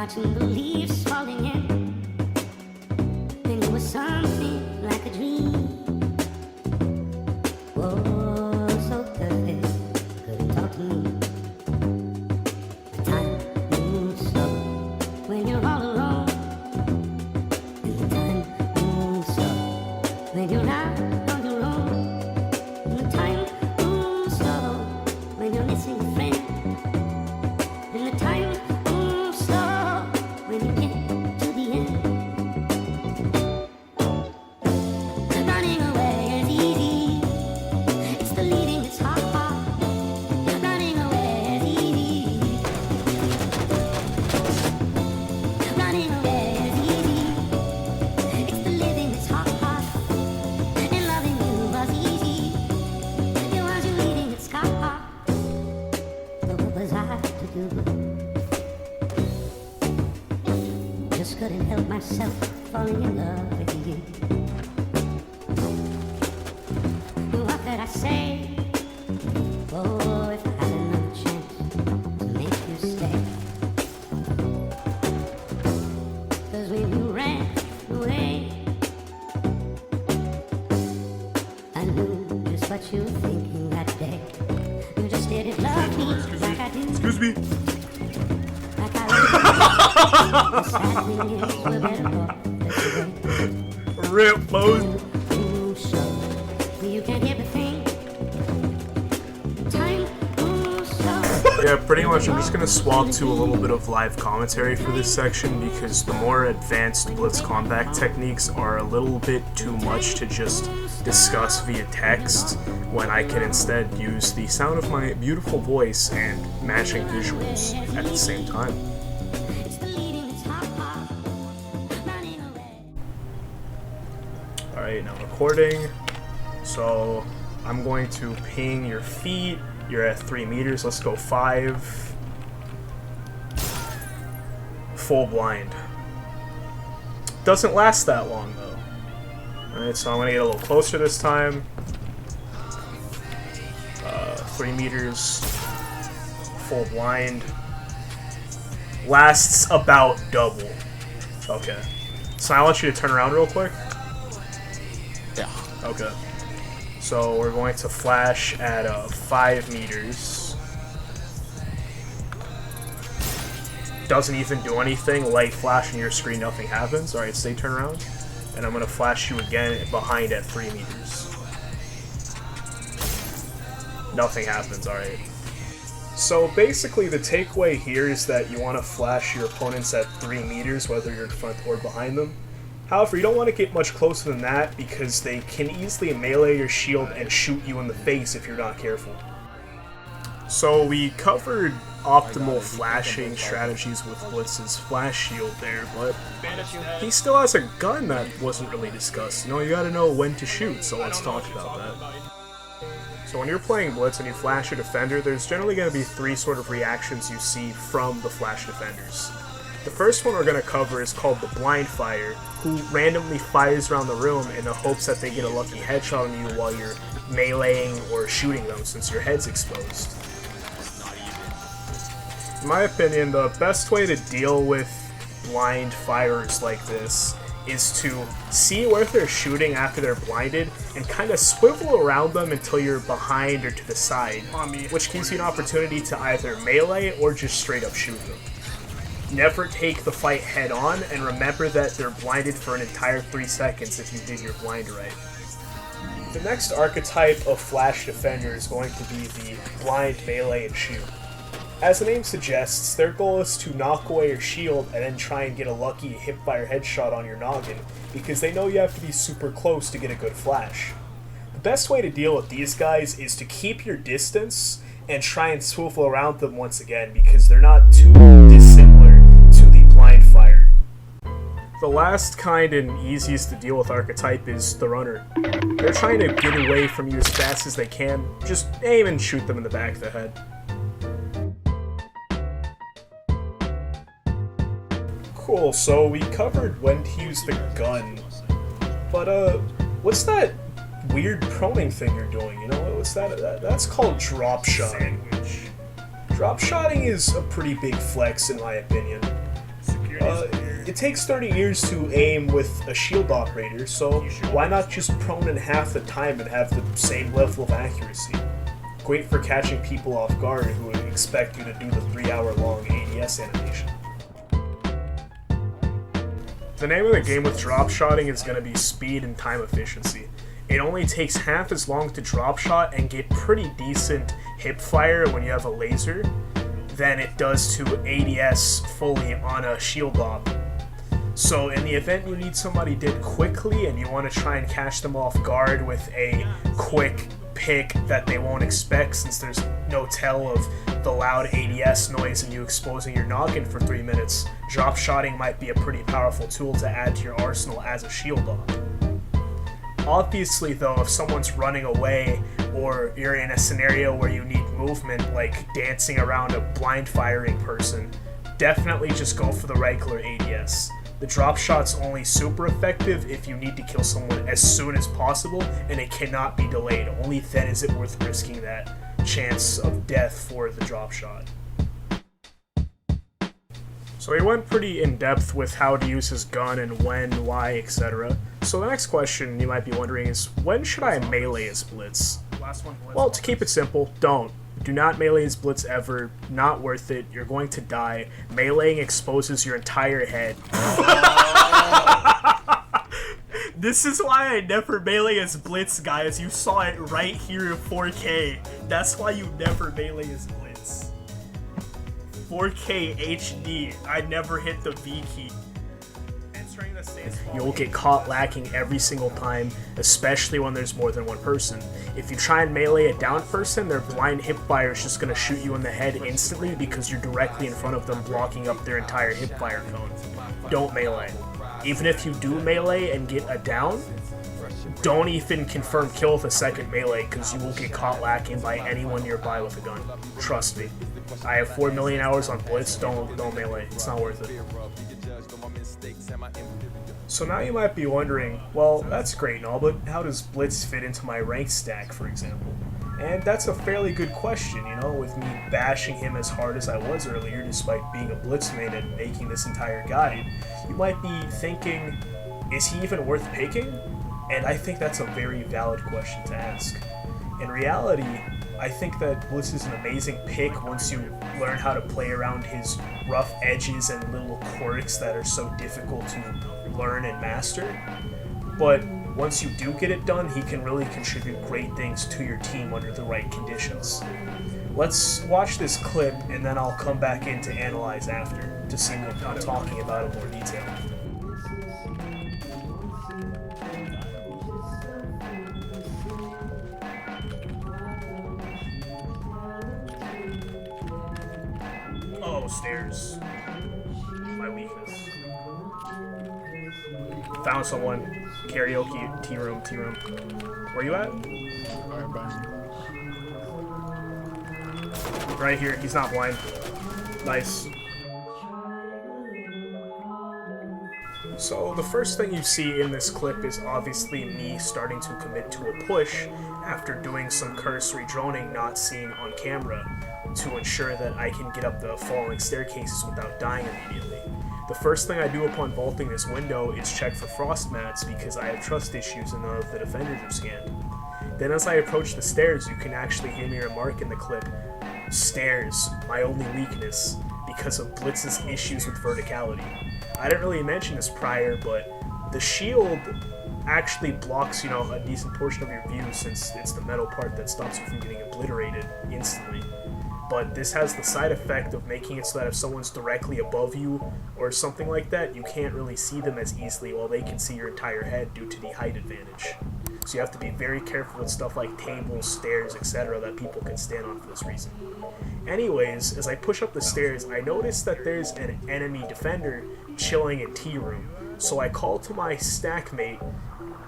watching the leaves falling in, and it was something like a dream. Whoa, so perfect, couldn't talk to me. The time moves slow when you're all alone, and the time moves slow when you're out on your own, and the time moves slow when you're missing a friend, and the time moves slow when you get to the end. Running away is easy, it's the leaving that's hard. Running away is easy, running away is easy, it's the living that's hard. And loving you was easy, it was you leaving that's hard. But what was I to do? Just couldn't help myself falling in love with you. What could I say? Oh, if I had another chance to make you stay. 'Cause when you ran away, I knew just what you were thinking that day. You just didn't love me like I do. Excuse me. Like I love you. The sad thing is we're better off this way. Rip, Mose. Moves slow, you can't hear the thing. Time moves slow. Yeah, pretty much I'm just gonna swap to a little bit of live commentary for this section because the more advanced Blitz combat techniques are a little bit too much to just discuss via text when I can instead use the sound of my beautiful voice and matching visuals at the same time. It's the leading that's hard, running away. Alright, now recording. So I'm going to ping your feet. You're at 3 meters. Let's go 5. Full blind. Doesn't last that long though. Alright, so I'm gonna get a little closer this time. 3 meters. Full blind. Lasts about double. Okay. So I want you to turn around real quick. Yeah. Okay. So we're going to flash at 5 meters. Doesn't even do anything. Light flash on your screen, nothing happens. Alright, stay turn around. And I'm going to flash you again behind at 3 meters. Nothing happens, alright. So basically the takeaway here is that you want to flash your opponents at 3 meters, whether you're in front or behind them. However, you don't want to get much closer than that because they can easily melee your shield and shoot you in the face if you're not careful. So we covered optimal flashing strategies with Blitz's flash shield there, but he still has a gun that wasn't really discussed. You know, you gotta know when to shoot, so let's talk about that. So when you're playing Blitz and you flash a defender, there's generally going to be 3 sort of reactions you see from the flash defenders. The first one we're going to cover is called the blind fire, who randomly fires around the room in the hopes that they get a lucky headshot on you while you're meleeing or shooting them since your head's exposed. In my opinion, the best way to deal with blind firers like this is to see where they're shooting after they're blinded and kind of swivel around them until you're behind or to the side, which gives you an opportunity to either melee or just straight up shoot them. Never take the fight head on, and remember that they're blinded for an entire 3 seconds if you did your blind right. The next archetype of flash defender is going to be the blind melee and shoot. As the name suggests, their goal is to knock away your shield and then try and get a lucky hipfire headshot on your noggin, because they know you have to be super close to get a good flash. The best way to deal with these guys is to keep your distance and try and swivel around them once again, because they're not too dissimilar to the blind fire. The last kind and easiest to deal with archetype is the runner. They're trying to get away from you as fast as they can. Just aim and shoot them in the back of the head. Cool, so we covered when to use the gun, but what's that weird proning thing you're doing, you know? What's that? That's called drop shotting. Drop shotting is a pretty big flex in my opinion. It takes 30 years to aim with a shield operator, so why not just prone in half the time and have the same level of accuracy? Great for catching people off guard who would expect you to do the 3-hour-long ADS animation. The name of the game with drop shotting is going to be speed and time efficiency. It only takes half as long to drop shot and get pretty decent hip fire when you have a laser than it does to ADS fully on a shield op. So in the event you need somebody dead quickly and you want to try and catch them off guard with a quick pick that they won't expect, since there's no tell of the loud ADS noise and you exposing your noggin for 3 minutes, drop shotting might be a pretty powerful tool to add to your arsenal as a shield op. Obviously though, if someone's running away or you're in a scenario where you need movement, like dancing around a blind firing person, definitely just go for the regular ADS. The drop shot's only super effective if you need to kill someone as soon as possible and it cannot be delayed. Only then is it worth risking that chance of death for the drop shot. So he went pretty in depth with how to use his gun and when, why, etc. So the next question you might be wondering is, when should I melee as Blitz? Well, to keep it simple, don't. Do not melee as Blitz ever. Not worth it. You're going to die. Meleeing exposes your entire head. This is why I never melee as Blitz, guys. You saw it right here in 4K. That's why you never melee as Blitz. 4K HD. I never hit the V key. You'll get caught lacking every single time, especially when there's more than one person. If you try and melee a down person, their blind hip fire is just going to shoot you in the head instantly because you're directly in front of them, blocking up their entire hip fire cone. Don't melee. Even if you do melee and get a down, don't even confirm kill with a second melee because you will get caught lacking by anyone nearby with a gun. Trust me. I have 4 million hours on Blitz, don't melee. It's not worth it. So now you might be wondering, well, that's great and all, but how does Blitz fit into my rank stack, for example? And that's a fairly good question, you know, with me bashing him as hard as I was earlier despite being a Blitz main and making this entire guide. You might be thinking, is he even worth picking? And I think that's a very valid question to ask. In reality, I think that Blitz is an amazing pick once you learn how to play around his rough edges and little quirks that are so difficult to learn and master. But once you do get it done, he can really contribute great things to your team under the right conditions. Let's watch this clip and then I'll come back in to analyze after to see what I'm talking about in more detail. Oh, stairs. My weakness. Found someone. Karaoke, T-room. Where you at? Right here. He's not blind. Nice. So the first thing you see in this clip is obviously me starting to commit to a push after doing some cursory droning not seen on camera to ensure that I can get up the falling staircases without dying immediately. The first thing I do upon vaulting this window is check for frost mats because I have trust issues and none of the defenders are scanned. Then as I approach the stairs, you can actually hear me remark in the clip, "Stairs, my only weakness," because of Blitz's issues with verticality. I didn't really mention this prior, but the shield actually blocks, you know, a decent portion of your view since it's the metal part that stops you from getting obliterated instantly. But this has the side effect of making it so that if someone's directly above you or something like that, you can't really see them as easily while they can see your entire head due to the height advantage. So you have to be very careful with stuff like tables, stairs, etc. that people can stand on for this reason. Anyways, as I push up the stairs, I notice that there's an enemy defender chilling in T-room. So I call to my stack mate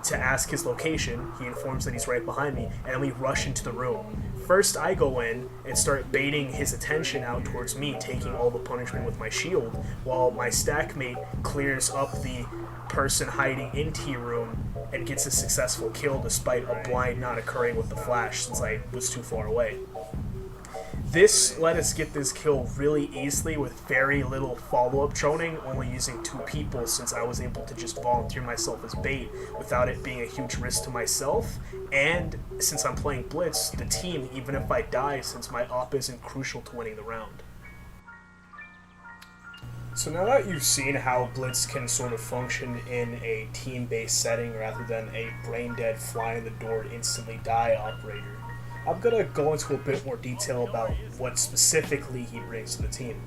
to ask his location. He informs that he's right behind me, and then we rush into the room. First, I go in and start baiting his attention out towards me, taking all the punishment with my shield, while my stack mate clears up the person hiding in T-room and gets a successful kill despite a blind not occurring with the flash since I was too far away. This let us get this kill really easily with very little follow-up droning, only using 2 people since I was able to just volunteer myself as bait without it being a huge risk to myself, and since I'm playing Blitz, the team, even if I die, since my op isn't crucial to winning the round. So now that you've seen how Blitz can sort of function in a team-based setting rather than a brain-dead fly-in-the-door instantly die operator, I'm going to go into a bit more detail about what specifically he brings to the team.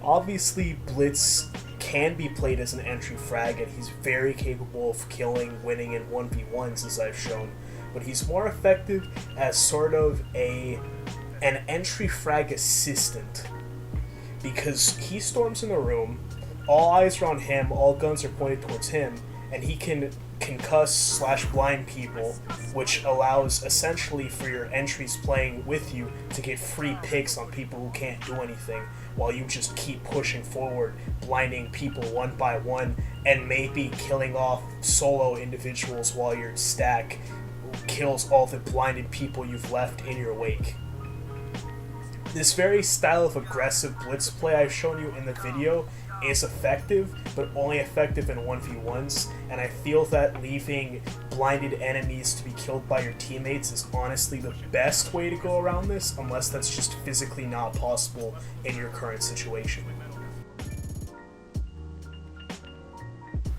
Obviously, Blitz can be played as an entry frag, and he's very capable of killing, winning in 1v1s as I've shown, but he's more effective as sort of an entry frag assistant, because he storms in the room, all eyes are on him, all guns are pointed towards him, and he can concuss / blind people, which allows essentially for your entries playing with you to get free picks on people who can't do anything, while you just keep pushing forward, blinding people one by one, and maybe killing off solo individuals while your stack kills all the blinded people you've left in your wake. This very style of aggressive blitz play I've shown you in the video is effective, but only effective in 1v1s, and I feel that leaving blinded enemies to be killed by your teammates is honestly the best way to go around this, unless that's just physically not possible in your current situation.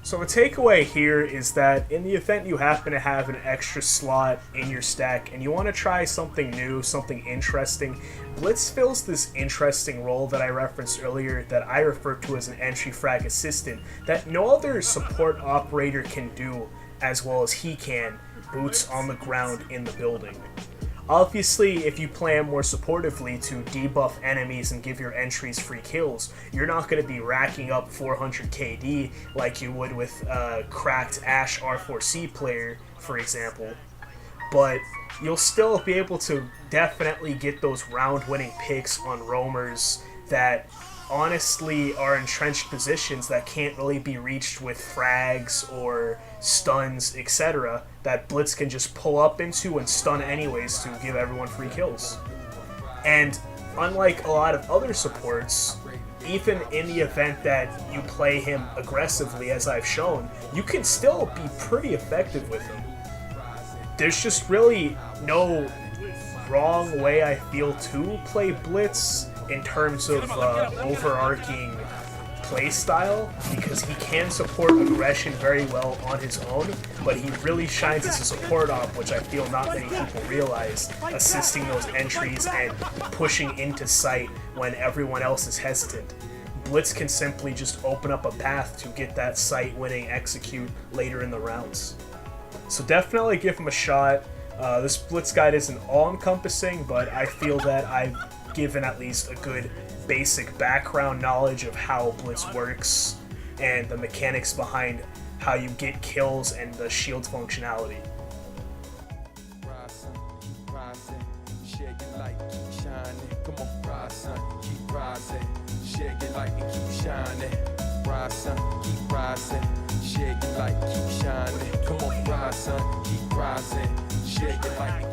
So the takeaway here is that in the event you happen to have an extra slot in your stack and you want to try something new, something interesting, Blitz fills this interesting role that I referenced earlier that I refer to as an entry frag assistant that no other support operator can do as well as he can, boots on the ground in the building. Obviously, if you play him more supportively to debuff enemies and give your entries free kills, you're not going to be racking up 400 KD like you would with a cracked Ashe R4C player, for example. But you'll still be able to definitely get those round-winning picks on roamers that honestly are entrenched positions that can't really be reached with frags or stuns, etc., that Blitz can just pull up into and stun anyways to give everyone free kills. And unlike a lot of other supports, even in the event that you play him aggressively, as I've shown, you can still be pretty effective with him. There's just really no wrong way, I feel, to play Blitz in terms of overarching playstyle, because he can support aggression very well on his own, but he really shines as a support op, which I feel not many people realize, assisting those entries and pushing into sight when everyone else is hesitant. Blitz can simply just open up a path to get that sight-winning execute later in the rounds. So definitely give him a shot. This Blitz guide isn't all-encompassing, but I feel that I've given at least a good basic background knowledge of how Blitz works and the mechanics behind how you get kills and the shield functionality. Come on, rise, son, keep rising, shake it like